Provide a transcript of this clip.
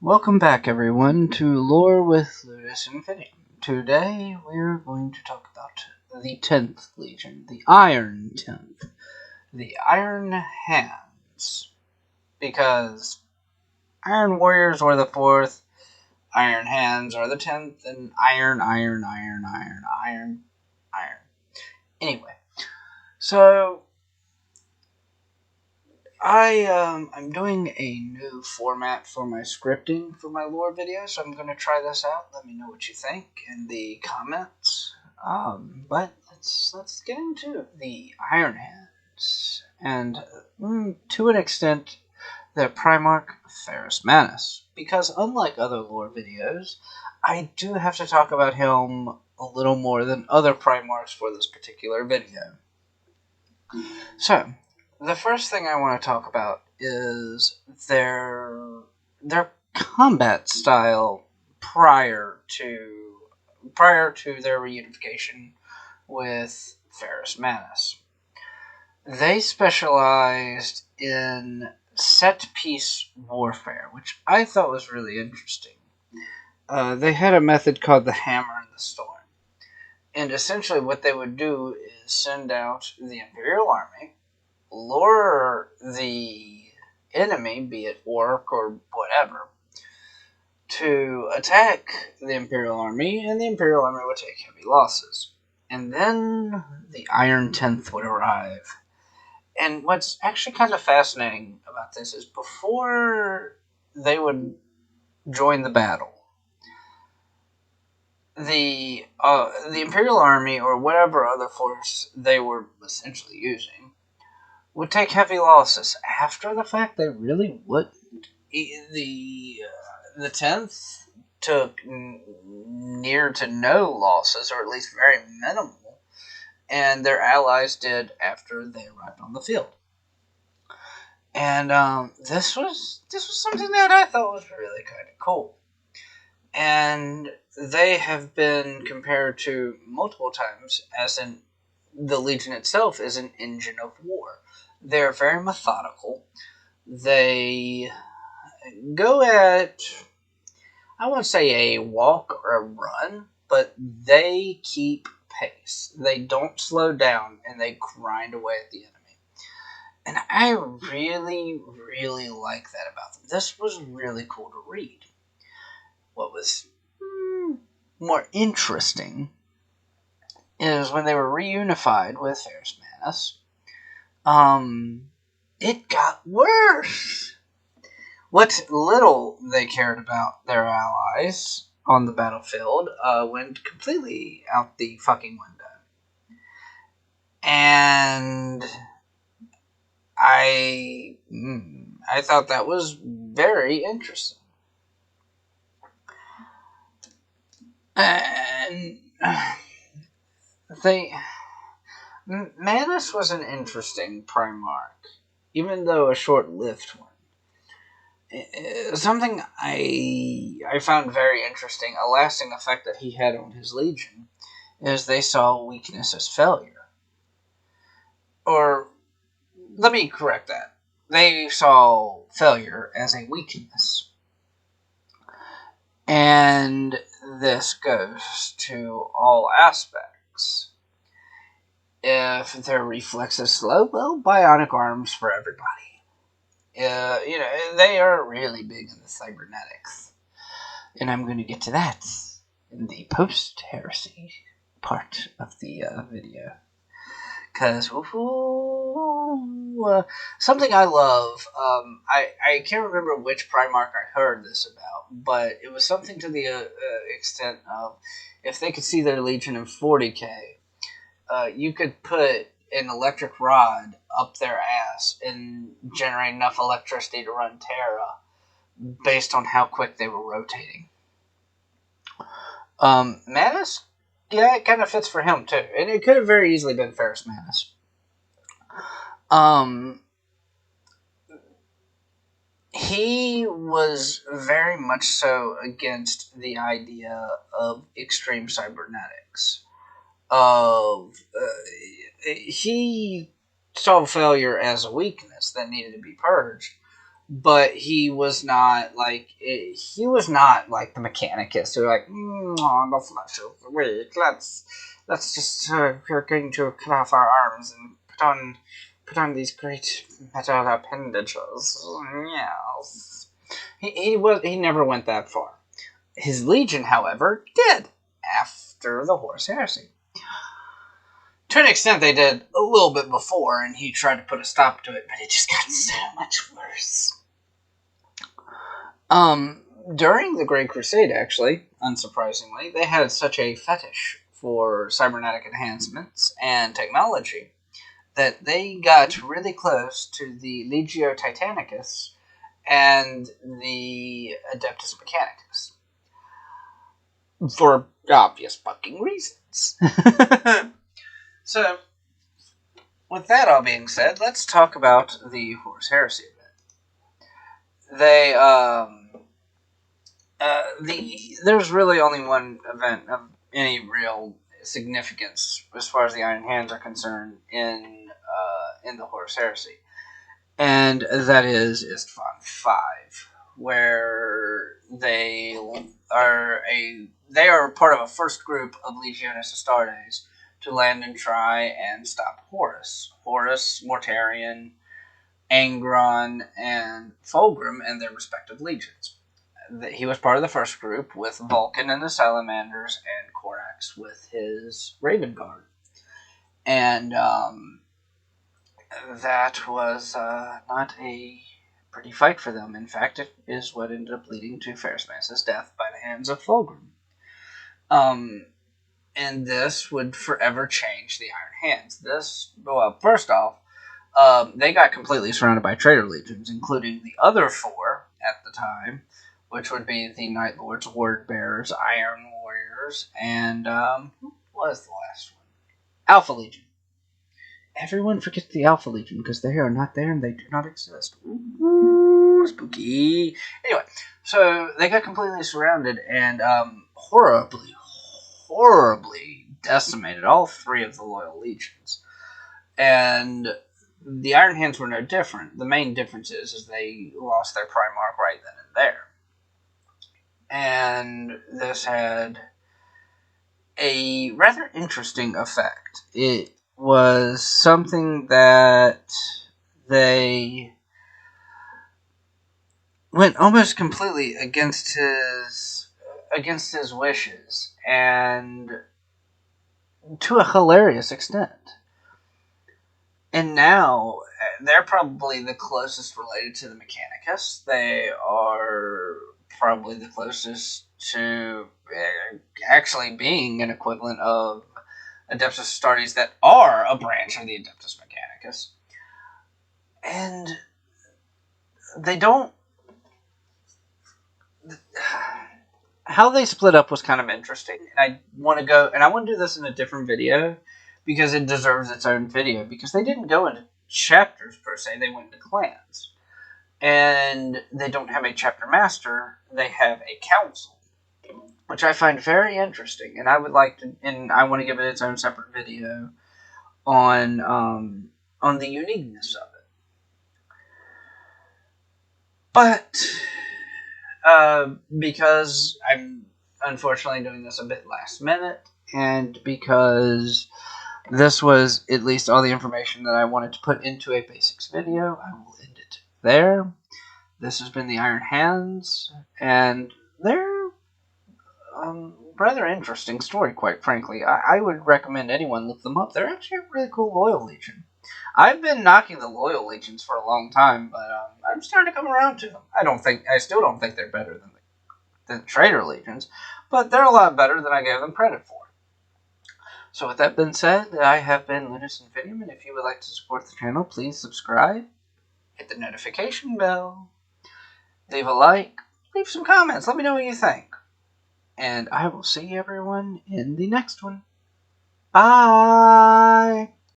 Welcome back, everyone, to Lore with Ludus Infinium. Today, we're going to talk about the 10th Legion, the Iron 10th, the Iron Hands, because Iron Warriors were the 4th, Iron Hands are the 10th, and Iron. Anyway, so I'm doing a new format for my scripting for my lore videos, so I'm going to try this out. Let me know what you think in the comments. But let's get into the Iron Hands, and to an extent, the Primarch Ferrus Manus, because unlike other lore videos, I do have to talk about him a little more than other Primarchs for this particular video. So, the first thing I want to talk about is their combat style prior to their reunification with Ferrus Manus. They specialized in set-piece warfare, which I thought was really interesting. They had a method called the Hammer and the Storm. And essentially what they would do is send out the Imperial Army, lure the enemy, be it orc or whatever, to attack the Imperial Army, and the Imperial Army would take heavy losses. And then the Iron 10th would arrive. And what's actually kind of fascinating about this is before they would join the battle, the Imperial Army, or whatever other force they were essentially using, would take heavy losses. After the fact, they really wouldn't. The 10th took near to no losses, or at least very minimal, and their allies did after they arrived on the field. And this was something that I thought was really kind of cool. And they have been compared to multiple times as in the Legion itself is an engine of war. They're very methodical. They go at, I won't say a walk or a run, but they keep pace. They don't slow down, and they grind away at the enemy. And I really, really like that about them. This was really cool to read. What was more interesting is when they were reunified with Ferrus Manus, it got worse. What little they cared about their allies on the battlefield went completely out the fucking window. And I thought that was very interesting. And Manus was an interesting Primarch, even though a short-lived one. Something I found very interesting, a lasting effect that he had on his legion, is they saw weakness as failure. Or, let me correct that. They saw failure as a weakness. And this goes to all aspects. If their reflex is slow, well, bionic arms for everybody. They are really big in the cybernetics. And I'm going to get to that in the post-heresy part of the video. Because, something I love, I can't remember which Primarch I heard this about, but it was something to the extent of, if they could see their Legion in 40K, you could put an electric rod up their ass and generate enough electricity to run Terra based on how quick they were rotating. Manus, yeah, it kind of fits for him too, and it could have very easily been Ferrus Manus. He was very much so against the idea of extreme cybernetics. He saw failure as a weakness that needed to be purged, but he was not like the Mechanicus who like, the flesh is weak. Let's just we're going to cut off our arms and put on these great metal appendages. Yes, he never went that far. His legion, however, did after the Horus Heresy. To an extent, they did a little bit before, and he tried to put a stop to it, but it just got so much worse. During the Great Crusade, actually, unsurprisingly, they had such a fetish for cybernetic enhancements and technology that they got really close to the Legio Titanicus and the Adeptus Mechanicus. For obvious fucking reasons. So, with that all being said, let's talk about the Horus Heresy event. There's really only one event of any real significance as far as the Iron Hands are concerned in the Horus Heresy, and that is Istvan V, where they are part of a first group of Legiones Astartes to land and try and stop Horus, Mortarion, Angron, and Fulgrim and their respective legions. He was part of the first group with Vulcan and the Salamanders and Corax with his Raven Guard. And that was not a pretty fight for them. In fact, it is what ended up leading to Ferrismance's death by the hands of Fulgrim. And this would forever change the Iron Hands. First off, they got completely surrounded by traitor legions, including the other four at the time, which would be the Night Lords, Word Bearers, Iron Warriors, and who was the last one? Alpha Legion. Everyone forgets the Alpha Legion because they are not there and they do not exist. Ooh, spooky. Anyway, so they got completely surrounded and horribly decimated all three of the loyal legions. And the Iron Hands were no different. The main difference is they lost their Primarch right then and there. And this had a rather interesting effect. It was something that they went almost completely against his wishes, and to a hilarious extent. And now they're probably the closest related to the Mechanicus. They are probably the closest to actually being an equivalent of Adeptus Astartes that are a branch of the Adeptus Mechanicus. And they don't... How they split up was kind of interesting. And I want to do this in a different video because it deserves its own video. Because they didn't go into chapters per se, they went into clans. And they don't have a chapter master, they have a council, which I find very interesting, and I want to give it its own separate video on the uniqueness of it. But because I'm unfortunately doing this a bit last minute, and because this was at least all the information that I wanted to put into a basics video, I will end it there. This has been the Iron Hands, and they're rather interesting story, quite frankly. I would recommend anyone look them up. They're actually a really cool loyal legion. I've been knocking the loyal legions for a long time, but I'm starting to come around to them. I still don't think they're better than the traitor legions, but they're a lot better than I gave them credit for. So with that being said, I have been Ludus Infinium, and if you would like to support the channel, please subscribe, hit the notification bell, leave a like, leave some comments, let me know what you think. And I will see everyone in the next one. Bye!